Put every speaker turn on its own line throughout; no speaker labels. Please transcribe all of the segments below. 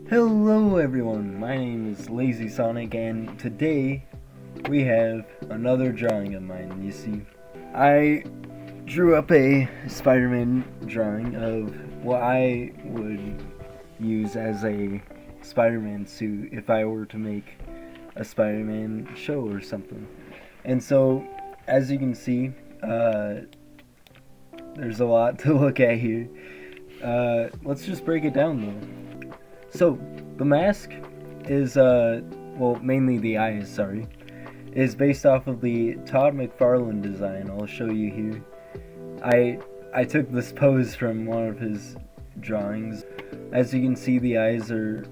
Hello everyone, my name is Lazy Sonic and today we have another drawing of mine. You see, I drew up a Spider-Man drawing of what I would use as a Spider-Man suit if I were to make a Spider-Man show or something. And so, as you can see, there's a lot to look at here. Let's just break it down though. So, the mask is, mainly the eyes, sorry, is based off of the Todd McFarlane design. I'll show you here. I took this pose from one of his drawings. As you can see, the eyes are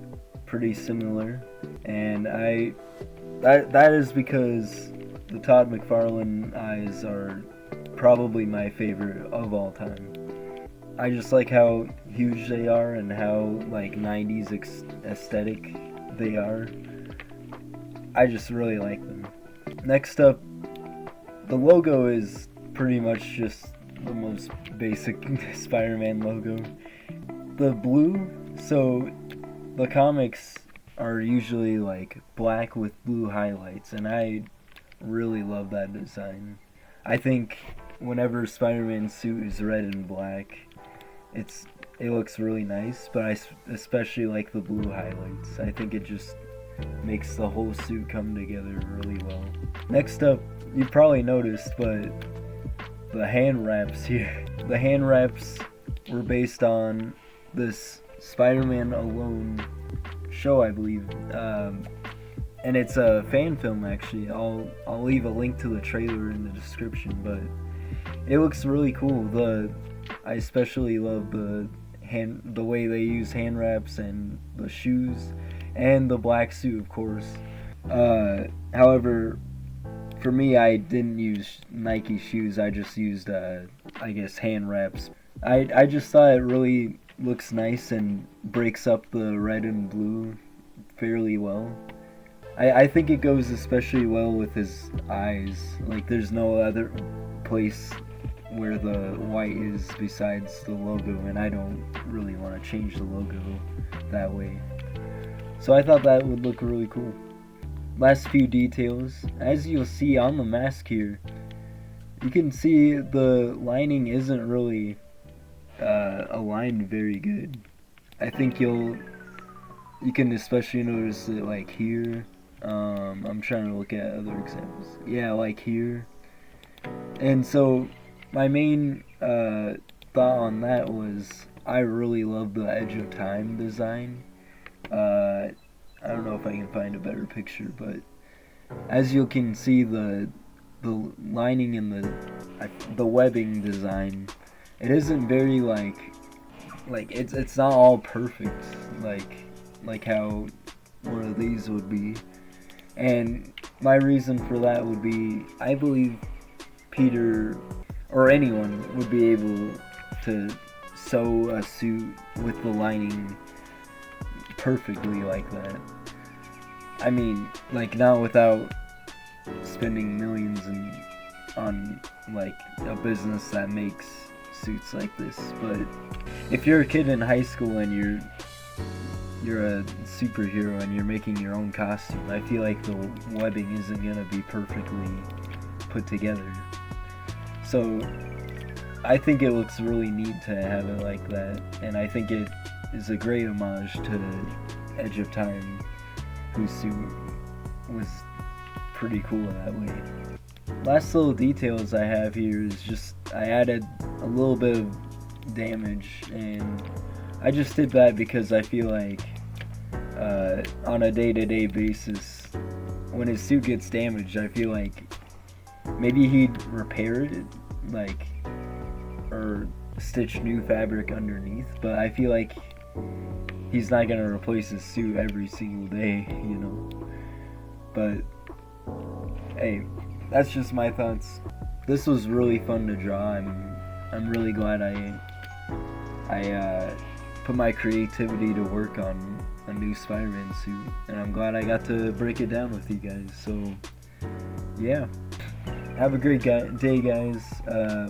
pretty similar, and that is because the Todd McFarlane eyes are probably my favorite of all time. I just like how huge they are and how like 90s aesthetic they are. I just really like them. Next up, the logo is pretty much just the most basic Spider-Man logo. The blue, so the comics are usually like black with blue highlights, and I really love that design. I think whenever Spider-Man's suit is red and black, it looks really nice, but I especially like the blue highlights. I think it just makes the whole suit come together really well. Next up, you probably noticed, but the hand wraps here. The hand wraps were based on this Spider-Man Alone show, I believe, and it's a fan film actually. I'll leave a link to the trailer in the description, but it looks really cool. I especially love the way they use hand wraps and the shoes and the black suit, of course. However, for me, I didn't use Nike shoes. I just used, I guess, hand wraps. I just thought it really looks nice and breaks up the red and blue fairly well. I think it goes especially well with his eyes. Like, there's no other place where the white is besides the logo, and I don't really want to change the logo that way. So I thought that would look really cool. Last few details. As you'll see on the mask here, you can see the lining isn't really aligned very good. I think you can especially notice it like here. I'm trying to look at other examples. Yeah, like here. And so my main thought on that was I really love the Edge of Time design. I don't know if I can find a better picture, but as you can see, the lining and the webbing design, it isn't very like it's not all perfect like how one of these would be. And my reason for that would be I believe Peter or anyone would be able to sew a suit with the lining perfectly like that. I mean, like, not without spending millions on like a business that makes suits like this. But if you're a kid in high school and you're a superhero and you're making your own costume, I feel like the webbing isn't gonna be perfectly put together. So I think it looks really neat to have it like that, and I think it is a great homage to Edge of Time, whose suit was pretty cool that way. Last little details I have here is just I added a little bit of damage, and I just did that because I feel like on a day-to-day basis, when his suit gets damaged, I feel like maybe he'd repair it, like, or stitch new fabric underneath, but I feel like he's not gonna replace his suit every single day, you know. But hey, that's just my thoughts. This was really fun to draw. I'm really glad I put my creativity to work on a new Spider-Man suit, and I'm glad I got to break it down with you guys. So yeah, have a great day, guys.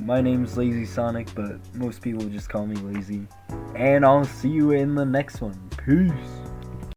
My name's Lazy Sonic, but most people just call me Lazy. And I'll see you in the next one. Peace.